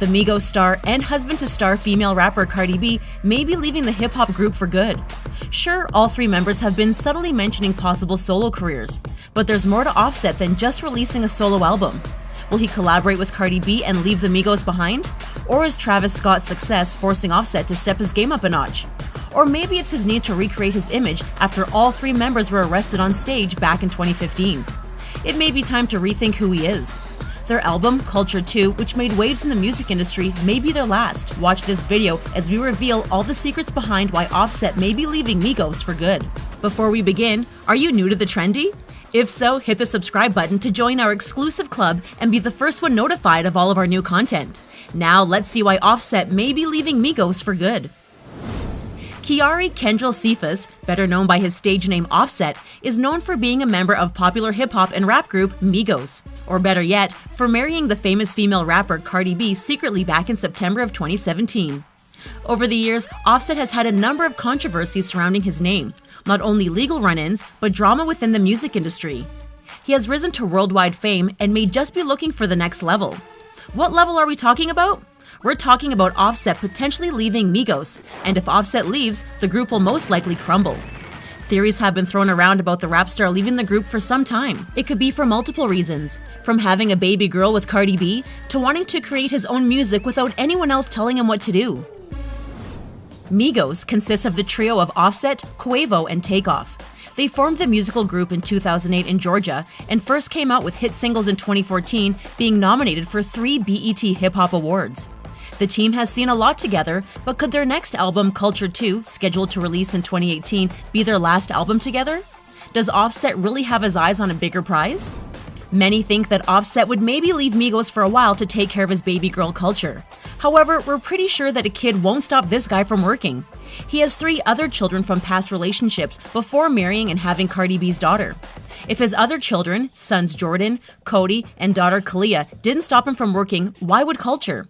The Migos star and husband-to-star female rapper Cardi B may be leaving the hip-hop group for good. Sure, all three members have been subtly mentioning possible solo careers, but there's more to Offset than just releasing a solo album. Will he collaborate with Cardi B and leave the Migos behind? Or is Travis Scott's success forcing Offset to step his game up a notch? Or maybe it's his need to recreate his image after all three members were arrested on stage back in 2015. It may be time to rethink who he is. Their album, Culture 2, which made waves in the music industry, may be their last. Watch this video as we reveal all the secrets behind why Offset may be leaving Migos for good. Before we begin, are you new to the trendy? If so, hit the subscribe button to join our exclusive club and be the first one notified of all of our new content. Now let's see why Offset may be leaving Migos for good. Kiari Kendrell Cephas, better known by his stage name Offset, is known for being a member of popular hip-hop and rap group Migos. Or better yet, for marrying the famous female rapper Cardi B secretly back in September of 2017. Over the years, Offset has had a number of controversies surrounding his name, not only legal run-ins, but drama within the music industry. He has risen to worldwide fame and may just be looking for the next level. What level are we talking about? We're talking about Offset potentially leaving Migos, and if Offset leaves, the group will most likely crumble. Theories have been thrown around about the rap star leaving the group for some time. It could be for multiple reasons, from having a baby girl with Cardi B to wanting to create his own music without anyone else telling him what to do. Migos consists of the trio of Offset, Quavo, and Takeoff. They formed the musical group in 2008 in Georgia and first came out with hit singles in 2014, being nominated for 3 BET Hip Hop Awards. The team has seen a lot together, but could their next album, Culture 2, scheduled to release in 2018, be their last album together? Does Offset really have his eyes on a bigger prize? Many think that Offset would maybe leave Migos for a while to take care of his baby girl Culture. However, we're pretty sure that a kid won't stop this guy from working. He has 3 other children from past relationships before marrying and having Cardi B's daughter. If his other children, sons Jordan, Cody, and daughter Kalia, didn't stop him from working, why would Culture?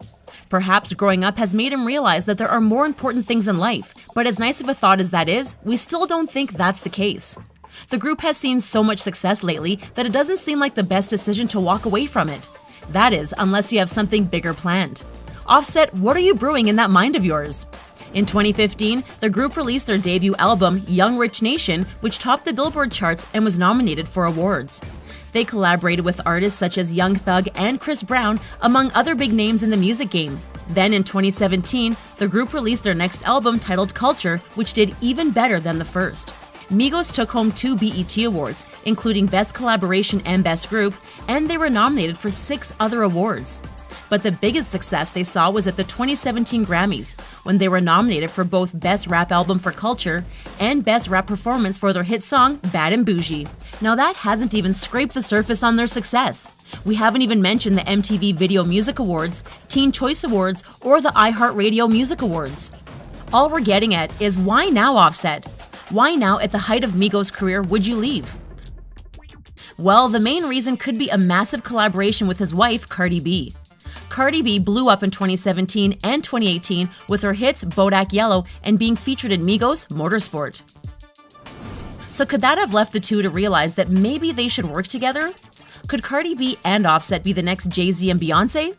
Perhaps growing up has made him realize that there are more important things in life, but as nice of a thought as that is, we still don't think that's the case. The group has seen so much success lately that it doesn't seem like the best decision to walk away from it. That is, unless you have something bigger planned. Offset, what are you brewing in that mind of yours? In 2015, the group released their debut album, Young Rich Nation, which topped the Billboard charts and was nominated for awards. They collaborated with artists such as Young Thug and Chris Brown, among other big names in the music game. Then in 2017, the group released their next album titled Culture, which did even better than the first. Migos took home 2 BET Awards, including Best Collaboration and Best Group, and they were nominated for 6 other awards. But the biggest success they saw was at the 2017 Grammys, when they were nominated for both Best Rap Album for Culture and Best Rap Performance for their hit song, Bad and Bougie. Now that hasn't even scraped the surface on their success. We haven't even mentioned the MTV Video Music Awards, Teen Choice Awards, or the iHeartRadio Music Awards. All we're getting at is why now, Offset? Why now, at the height of Migos' career, would you leave? Well, the main reason could be a massive collaboration with his wife, Cardi B. Cardi B blew up in 2017 and 2018 with her hits Bodak Yellow and being featured in Migos' Motorsport. So could that have left the two to realize that maybe they should work together? Could Cardi B and Offset be the next Jay-Z and Beyonce?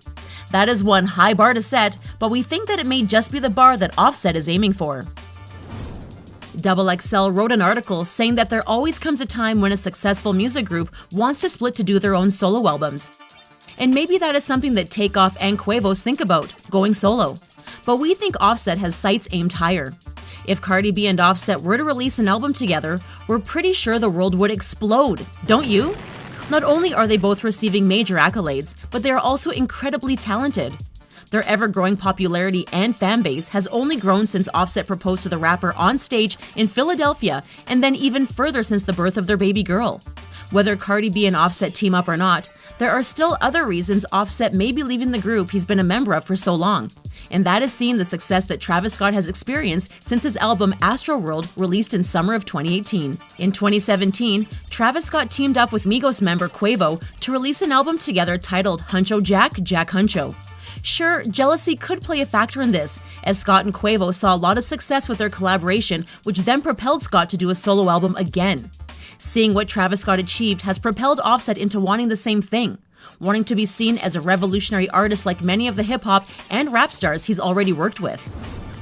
That is one high bar to set, but we think that it may just be the bar that Offset is aiming for. XXL wrote an article saying that there always comes a time when a successful music group wants to split to do their own solo albums. And maybe that is something that Takeoff and Quavos think about, going solo. But we think Offset has sights aimed higher. If Cardi B and Offset were to release an album together, we're pretty sure the world would explode, don't you? Not only are they both receiving major accolades, but they are also incredibly talented. Their ever-growing popularity and fan base has only grown since Offset proposed to the rapper on stage in Philadelphia, and then even further since the birth of their baby girl. Whether Cardi B and Offset team up or not, there are still other reasons Offset may be leaving the group he's been a member of for so long. And that is seeing the success that Travis Scott has experienced since his album Astroworld released in summer of 2018. In 2017, Travis Scott teamed up with Migos member Quavo to release an album together titled Huncho Jack, Jack Huncho. Sure, jealousy could play a factor in this, as Scott and Quavo saw a lot of success with their collaboration, which then propelled Scott to do a solo album again. Seeing what Travis Scott achieved has propelled Offset into wanting the same thing. wanting to be seen as a revolutionary artist like many of the hip-hop and rap stars he's already worked with.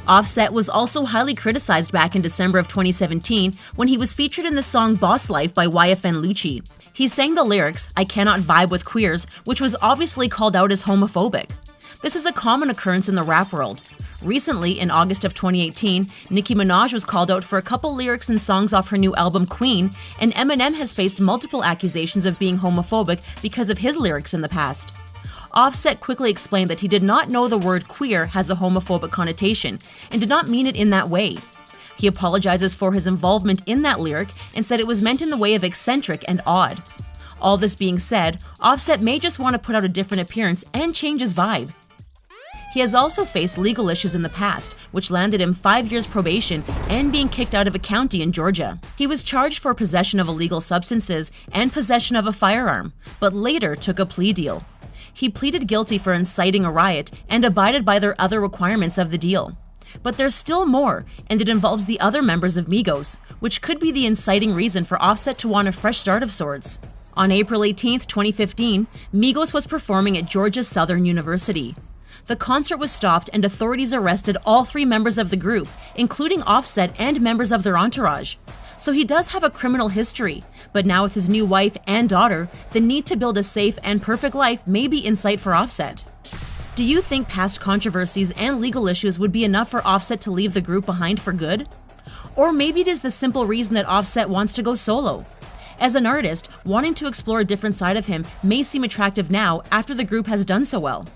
Offset was also highly criticized back in December of 2017 when he was featured in the song Boss Life by YFN Lucci. He sang the lyrics, "I cannot vibe with queers," which was obviously called out as homophobic. This is a common occurrence in the rap world. Recently, in August of 2018, Nicki Minaj was called out for a couple lyrics and songs off her new album Queen, and Eminem has faced multiple accusations of being homophobic because of his lyrics in the past. Offset quickly explained that he did not know the word queer has a homophobic connotation and did not mean it in that way. He apologizes for his involvement in that lyric and said it was meant in the way of eccentric and odd. All this being said, Offset may just want to put out a different appearance and change his vibe. He has also faced legal issues in the past, which landed him 5 years probation and being kicked out of a county in Georgia. He was charged for possession of illegal substances and possession of a firearm, but later took a plea deal. He pleaded guilty for inciting a riot and abided by their other requirements of the deal. But there's still more, and it involves the other members of Migos, which could be the inciting reason for Offset to want a fresh start of sorts. On April 18, 2015, Migos was performing at Georgia Southern University. The concert was stopped and authorities arrested all 3 members of the group, including Offset and members of their entourage. So he does have a criminal history, but now with his new wife and daughter, the need to build a safe and perfect life may be in sight for Offset. Do you think past controversies and legal issues would be enough for Offset to leave the group behind for good? Or maybe it is the simple reason that Offset wants to go solo. As an artist, wanting to explore a different side of him may seem attractive now after the group has done so well.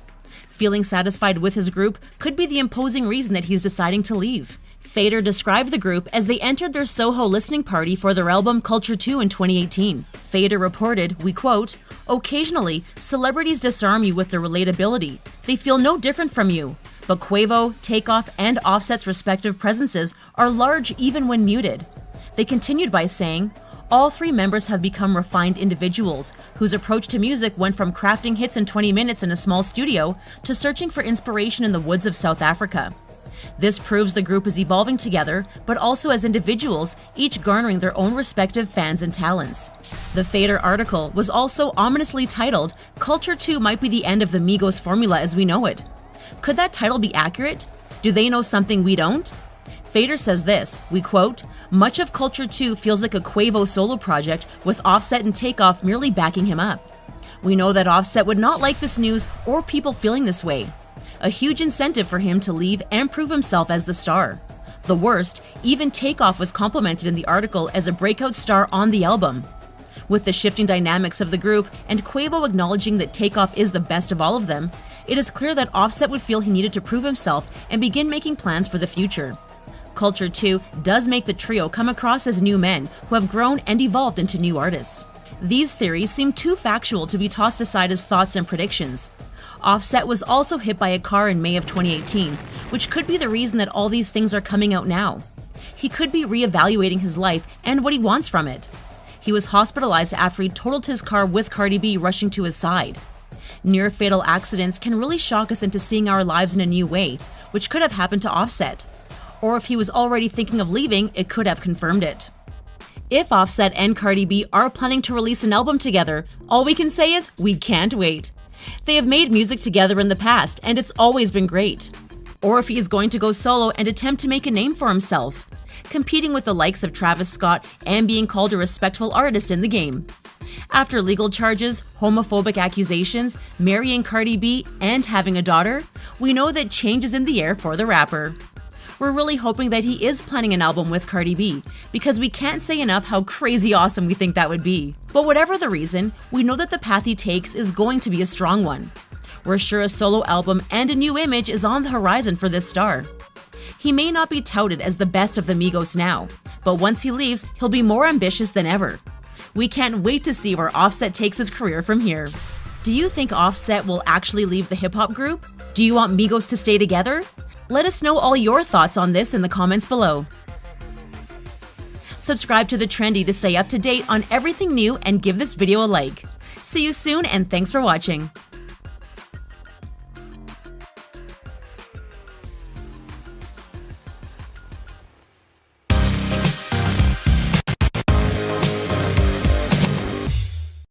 Feeling satisfied with his group could be the imposing reason that he's deciding to leave. Fader described the group as they entered their Soho listening party for their album Culture 2 in 2018. Fader reported, we quote, "Occasionally, celebrities disarm you with their relatability. They feel no different from you. But Quavo, Takeoff, and Offset's respective presences are large even when muted." They continued by saying, "All 3 members have become refined individuals whose approach to music went from crafting hits in 20 minutes in a small studio to searching for inspiration in the woods of South Africa. This proves the group is evolving together, but also as individuals, each garnering their own respective fans and talents." The Fader article was also ominously titled, "Culture 2 might be the end of the Migos formula as we know it." Could that title be accurate? Do they know something we don't? Fader says this, we quote, "Much of Culture 2 feels like a Quavo solo project with Offset and Takeoff merely backing him up. We know that Offset would not like this news or people feeling this way. A huge incentive for him to leave and prove himself as the star. The worst, even Takeoff was complimented in the article as a breakout star on the album. With the shifting dynamics of the group and Quavo acknowledging that Takeoff is the best of all of them, it is clear that Offset would feel he needed to prove himself and begin making plans for the future. Culture 2 does make the trio come across as new men who have grown and evolved into new artists. These theories seem too factual to be tossed aside as thoughts and predictions. Offset was also hit by a car in May of 2018, which could be the reason that all these things are coming out now. He could be reevaluating his life and what he wants from it. He was hospitalized after he totaled his car with Cardi B rushing to his side. Near-fatal accidents can really shock us into seeing our lives in a new way, which could have happened to Offset. Or if he was already thinking of leaving, it could have confirmed it. If Offset and Cardi B are planning to release an album together, all we can say is we can't wait. They have made music together in the past, and it's always been great. Or if he is going to go solo and attempt to make a name for himself, competing with the likes of Travis Scott and being called a respectful artist in the game. After legal charges, homophobic accusations, marrying Cardi B, and having a daughter, we know that change is in the air for the rapper. We're really hoping that he is planning an album with Cardi B, because we can't say enough how crazy awesome we think that would be. But whatever the reason, we know that the path he takes is going to be a strong one. We're sure a solo album and a new image is on the horizon for this star. He may not be touted as the best of the Migos now, but once he leaves, he'll be more ambitious than ever. We can't wait to see where Offset takes his career from here. Do you think Offset will actually leave the hip-hop group? Do you want Migos to stay together? Let us know all your thoughts on this in the comments below. Subscribe to The Trendy to stay up to date on everything new and give this video a like. See you soon and thanks for watching.